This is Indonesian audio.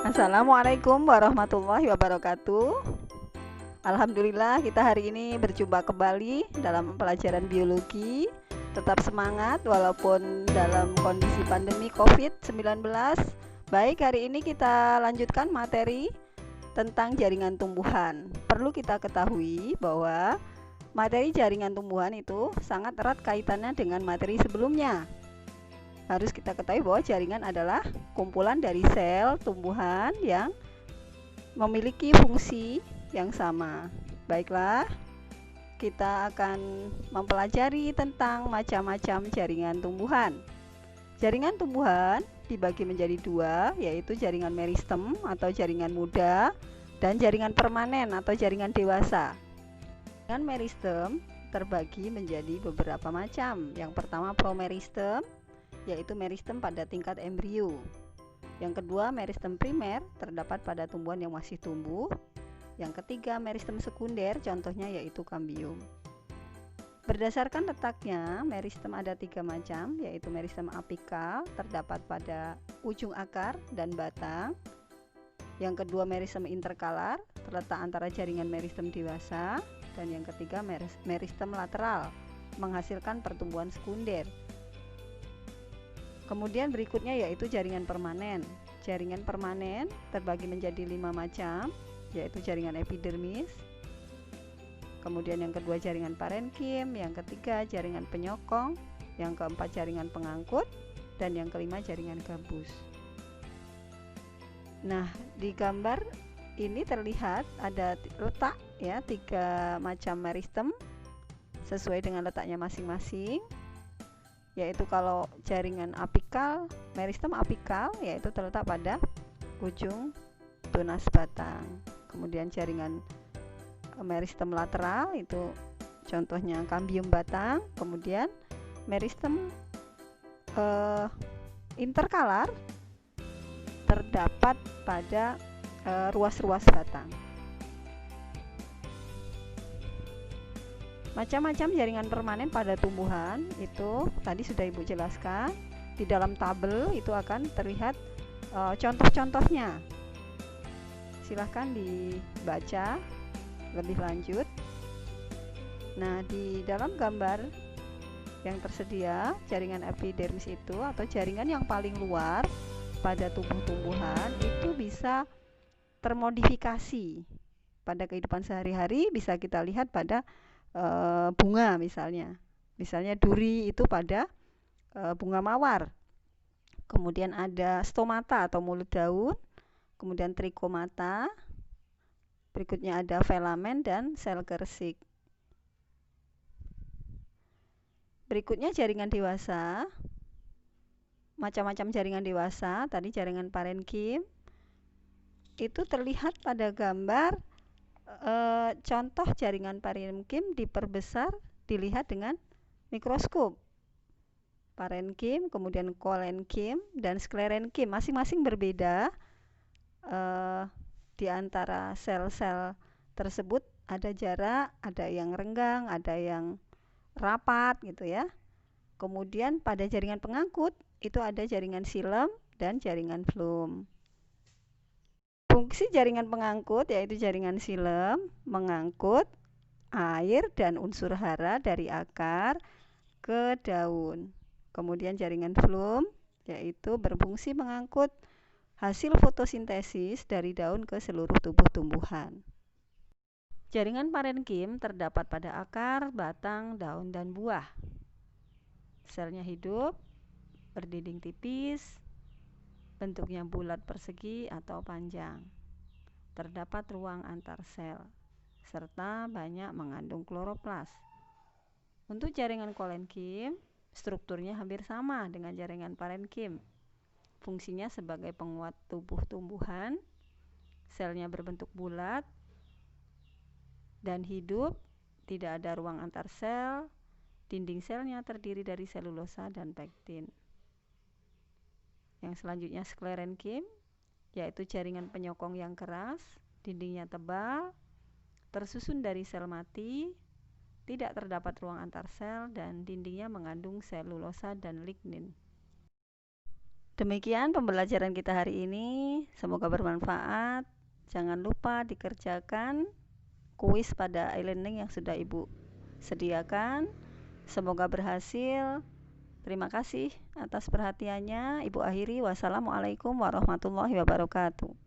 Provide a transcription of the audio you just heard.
Assalamualaikum warahmatullahi wabarakatuh. Alhamdulillah kita hari ini berjumpa kembali dalam pelajaran biologi. Tetap semangat walaupun dalam kondisi pandemi COVID-19. Baik, hari ini kita lanjutkan materi tentang jaringan tumbuhan. Perlu kita ketahui bahwa materi jaringan tumbuhan itu sangat erat kaitannya dengan materi sebelumnya. Harus kita ketahui bahwa jaringan adalah kumpulan dari sel tumbuhan yang memiliki fungsi yang sama. Baiklah, kita akan mempelajari tentang macam-macam jaringan tumbuhan. Jaringan tumbuhan dibagi menjadi dua, yaitu jaringan meristem atau jaringan muda dan jaringan permanen atau jaringan dewasa. Jaringan meristem terbagi menjadi beberapa macam. Yang pertama promeristem, yaitu meristem pada tingkat embrio. Yang kedua, meristem primer, terdapat pada tumbuhan yang masih tumbuh. Yang ketiga, meristem sekunder, contohnya yaitu kambium. Berdasarkan letaknya, meristem ada tiga macam, yaitu meristem apikal, terdapat pada ujung akar dan batang. Yang kedua, meristem interkalar, terletak antara jaringan meristem dewasa. Dan yang ketiga, meristem lateral, menghasilkan pertumbuhan sekunder. Kemudian berikutnya yaitu jaringan permanen. Jaringan permanen terbagi menjadi 5 macam, yaitu jaringan epidermis. Kemudian yang kedua jaringan parenkim, yang ketiga jaringan penyokong, yang keempat jaringan pengangkut, dan yang kelima jaringan gambus. Nah, di gambar ini terlihat ada letak ya 3 macam meristem sesuai dengan letaknya masing-masing. Yaitu kalau jaringan apikal, meristem apikal yaitu terletak pada ujung tunas batang. Kemudian jaringan meristem lateral itu contohnya kambium batang. Kemudian meristem interkalar terdapat pada ruas-ruas batang. Macam-macam jaringan permanen pada tumbuhan itu tadi sudah Ibu jelaskan. Di dalam tabel itu akan terlihat contoh-contohnya. Silahkan dibaca lebih lanjut. Nah, di dalam gambar yang tersedia, jaringan epidermis itu atau jaringan yang paling luar pada tubuh tumbuhan itu bisa termodifikasi. Pada kehidupan sehari-hari bisa kita lihat pada bunga misalnya duri itu pada bunga mawar. Kemudian ada stomata atau mulut daun, kemudian trikomata, berikutnya ada filamen dan sel gersik. Berikutnya jaringan dewasa. Macam-macam jaringan dewasa, tadi jaringan parenkim itu terlihat pada gambar. Contoh jaringan parenkim diperbesar dilihat dengan mikroskop. Parenkim, kemudian kolenkim dan sklerenkim masing-masing berbeda. Di antara sel-sel tersebut ada jarak, ada yang renggang, ada yang rapat gitu ya. Kemudian pada jaringan pengangkut itu ada jaringan xilem dan jaringan phloem. Fungsi jaringan pengangkut yaitu jaringan xilem mengangkut air dan unsur hara dari akar ke daun. Kemudian jaringan phloem yaitu berfungsi mengangkut hasil fotosintesis dari daun ke seluruh tubuh tumbuhan. Jaringan parenkim terdapat pada akar, batang, daun, dan buah. Selnya hidup, berdinding tipis, bentuknya bulat persegi atau panjang. Terdapat ruang antar sel, serta banyak mengandung kloroplas. Untuk jaringan kolenkim, strukturnya hampir sama dengan jaringan parenkim. Fungsinya sebagai penguat tubuh tumbuhan, selnya berbentuk bulat dan hidup, tidak ada ruang antar sel, dinding selnya terdiri dari selulosa dan pektin. Yang selanjutnya sklerenkim, yaitu jaringan penyokong yang keras, dindingnya tebal, tersusun dari sel mati, tidak terdapat ruang antar sel, dan dindingnya mengandung selulosa dan lignin. Demikian pembelajaran kita hari ini, semoga bermanfaat. Jangan lupa dikerjakan kuis pada e-learning yang sudah Ibu sediakan. Semoga berhasil. Terima kasih atas perhatiannya. Ibu akhiri, wassalamualaikum warahmatullahi wabarakatuh.